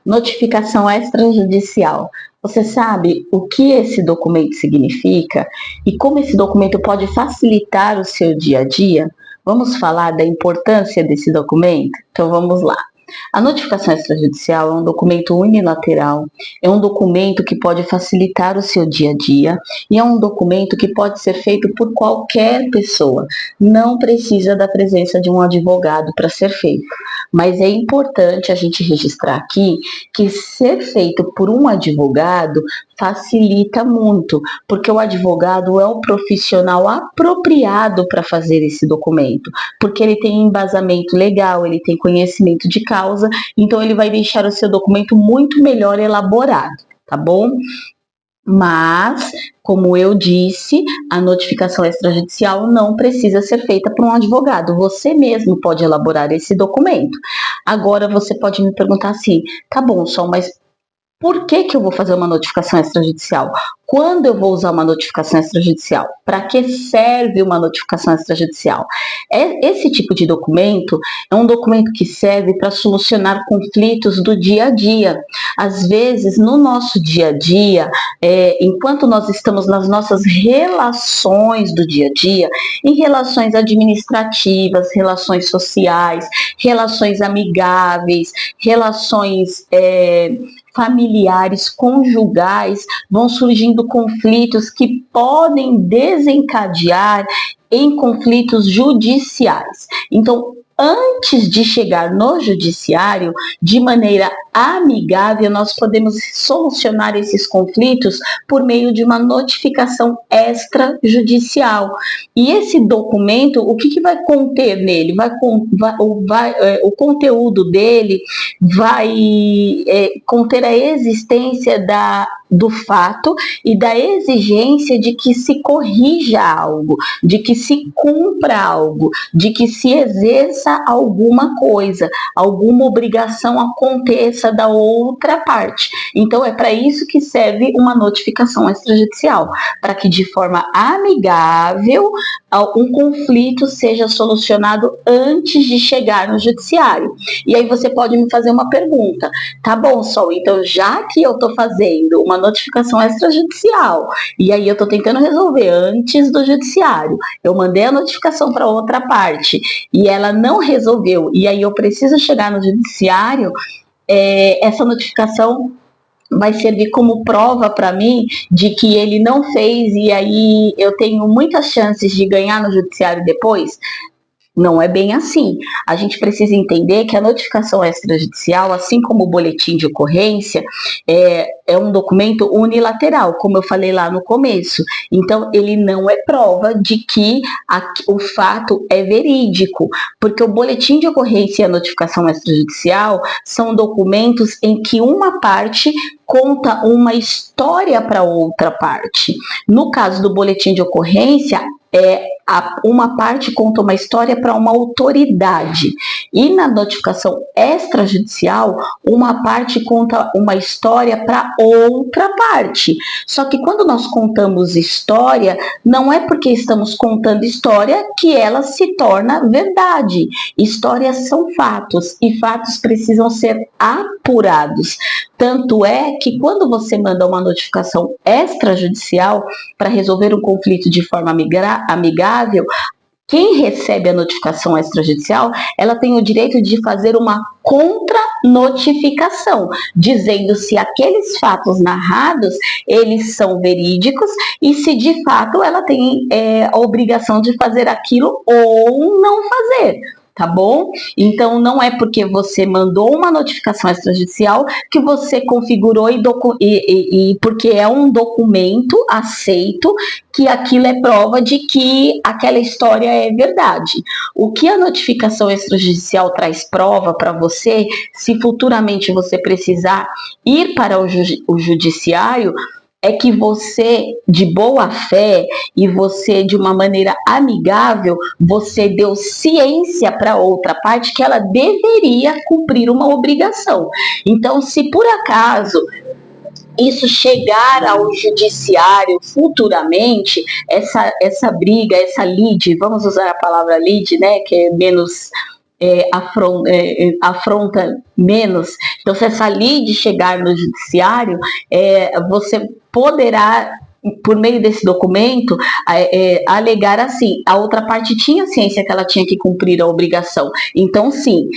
Notificação extrajudicial. Você sabe o que esse documento significa e como esse documento pode facilitar o seu dia a dia? Vamos falar da importância desse documento? Então vamos lá. A notificação extrajudicial é um documento unilateral, é um documento que pode facilitar o seu dia a dia e é um documento que pode ser feito por qualquer pessoa. Não precisa da presença de um advogado para ser feito. Mas é importante a gente registrar aqui que ser feito por um advogado facilita muito, porque o advogado é o profissional apropriado para fazer esse documento, porque ele tem embasamento legal, ele tem conhecimento de causa, então ele vai deixar o seu documento muito melhor elaborado, tá bom? Mas, como eu disse, a notificação extrajudicial não precisa ser feita por um advogado. Você mesmo pode elaborar esse documento. Agora, você pode me perguntar assim, tá bom, Sol, mas por que eu vou fazer uma notificação extrajudicial? Quando eu vou usar uma notificação extrajudicial? Para que serve uma notificação extrajudicial? Esse tipo de documento é um documento que serve para solucionar conflitos do dia a dia. Às vezes, no nosso dia a dia, enquanto nós estamos nas nossas relações do dia a dia, em relações administrativas, relações sociais, relações amigáveis, relações familiares, conjugais, vão surgindo conflitos que podem desencadear em conflitos judiciais. Então, antes de chegar no judiciário, de maneira amigável, nós podemos solucionar esses conflitos por meio de uma notificação extrajudicial. E esse documento, o que vai conter nele? O conteúdo dele vai conter a existência do fato e da exigência de que se corrija algo, de que se cumpra algo, de que se exerça alguma coisa, alguma obrigação aconteça da outra parte. Então, é para isso que serve uma notificação extrajudicial, para que de forma amigável um conflito seja solucionado antes de chegar no judiciário. E aí você pode me fazer uma pergunta, tá bom, Sol, então já que eu estou fazendo uma notificação extrajudicial e aí eu estou tentando resolver antes do judiciário, eu mandei a notificação para outra parte e ela não resolveu e aí eu preciso chegar no judiciário, essa notificação vai servir como prova para mim de que ele não fez e aí eu tenho muitas chances de ganhar no judiciário depois? Não é bem assim. A gente precisa entender que a notificação extrajudicial, assim como o boletim de ocorrência, é um documento unilateral, como eu falei lá no começo. Então, ele não é prova de que o fato é verídico, porque o boletim de ocorrência e a notificação extrajudicial são documentos em que uma parte conta uma história para outra parte. No caso do boletim de ocorrência, uma parte conta uma história para uma autoridade e na notificação extrajudicial uma parte conta uma história para outra parte. Só que quando nós contamos história, não é porque estamos contando história que ela se torna verdade. Histórias são fatos e fatos precisam ser apurados. Tanto é que quando você manda uma notificação extrajudicial para resolver um conflito de forma amigável, quem recebe a notificação extrajudicial, ela tem o direito de fazer uma contra-notificação, dizendo se aqueles fatos narrados, eles são verídicos e se de fato ela tem a obrigação de fazer aquilo ou não fazer. Tá bom? Então, não é porque você mandou uma notificação extrajudicial que você configurou e porque é um documento aceito que aquilo é prova de que aquela história é verdade. O que a notificação extrajudicial traz prova para você, se futuramente você precisar ir para o judiciário, é que você, de boa fé e você, de uma maneira amigável, você deu ciência para outra parte que ela deveria cumprir uma obrigação. Então, se por acaso isso chegar ao judiciário futuramente, essa briga, essa lide, vamos usar a palavra lide, né, que é menos afronta menos. Então, se essa lide chegar no judiciário, você poderá, por meio desse documento, alegar assim: a outra parte tinha ciência que ela tinha que cumprir a obrigação. Então, sim,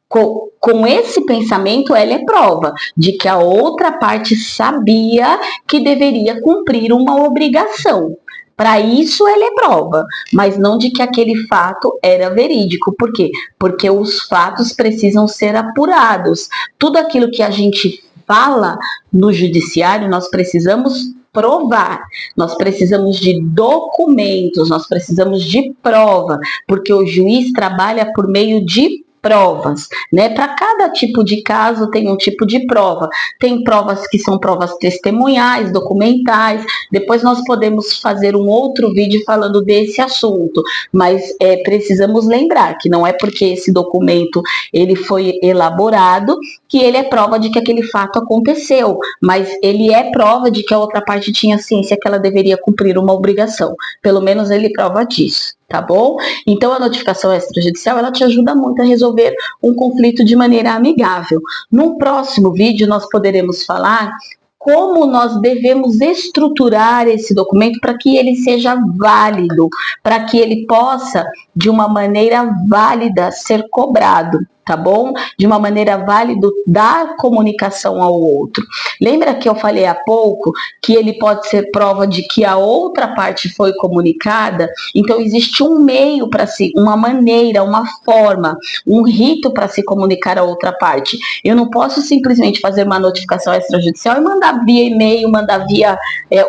com esse pensamento, ela é prova de que a outra parte sabia que deveria cumprir uma obrigação. Para isso, ela é prova, mas não de que aquele fato era verídico. Por quê? Porque os fatos precisam ser apurados. Tudo aquilo que a gente fala no judiciário, nós precisamos provar, nós precisamos de documentos, nós precisamos de prova, porque o juiz trabalha por meio de provas, né? Para cada tipo de caso tem um tipo de prova. Tem provas que são provas testemunhais, documentais. Depois nós podemos fazer um outro vídeo falando desse assunto, mas precisamos lembrar que não é porque esse documento ele foi elaborado que ele é prova de que aquele fato aconteceu, mas ele é prova de que a outra parte tinha ciência que ela deveria cumprir uma obrigação. Pelo menos ele prova disso. Tá bom? Então, a notificação extrajudicial, ela te ajuda muito a resolver um conflito de maneira amigável. No próximo vídeo, nós poderemos falar como nós devemos estruturar esse documento para que ele seja válido, para que ele possa, de uma maneira válida, ser cobrado, tá bom? De uma maneira válida, dar comunicação ao outro. Lembra que eu falei há pouco que ele pode ser prova de que a outra parte foi comunicada? Então, existe um meio para se, uma maneira, uma forma, um rito para se comunicar à outra parte. Eu não posso simplesmente fazer uma notificação extrajudicial e mandar via e-mail, mandar via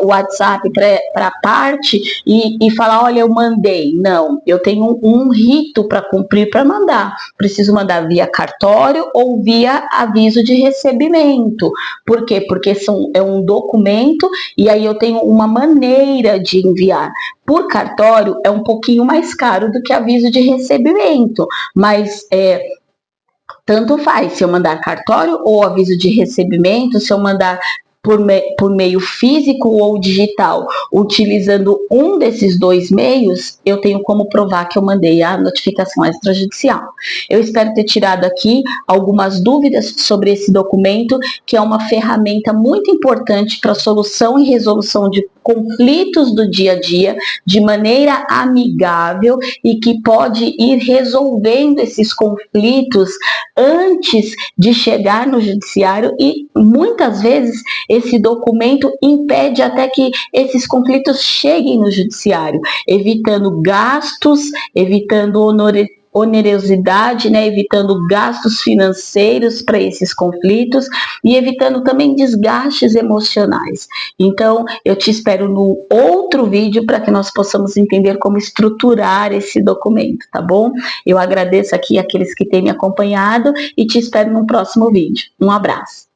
WhatsApp para a parte e falar, olha, eu mandei. Não, eu tenho um rito para cumprir para mandar. Preciso mandar via cartório ou via aviso de recebimento. Por quê? Porque é um documento e aí eu tenho uma maneira de enviar. Por cartório é um pouquinho mais caro do que aviso de recebimento, mas tanto faz se eu mandar cartório ou aviso de recebimento, se eu mandar por meio físico ou digital, utilizando um desses dois meios, eu tenho como provar que eu mandei a notificação extrajudicial. Eu espero ter tirado aqui algumas dúvidas sobre esse documento, que é uma ferramenta muito importante para a solução e resolução de conflitos do dia a dia de maneira amigável e que pode ir resolvendo esses conflitos antes de chegar no judiciário e muitas vezes esse documento impede até que esses conflitos cheguem no judiciário, evitando gastos, evitando onerosidade, né, evitando gastos financeiros para esses conflitos e evitando também desgastes emocionais. Então, eu te espero no outro vídeo para que nós possamos entender como estruturar esse documento, tá bom? Eu agradeço aqui aqueles que têm me acompanhado e te espero no próximo vídeo. Um abraço.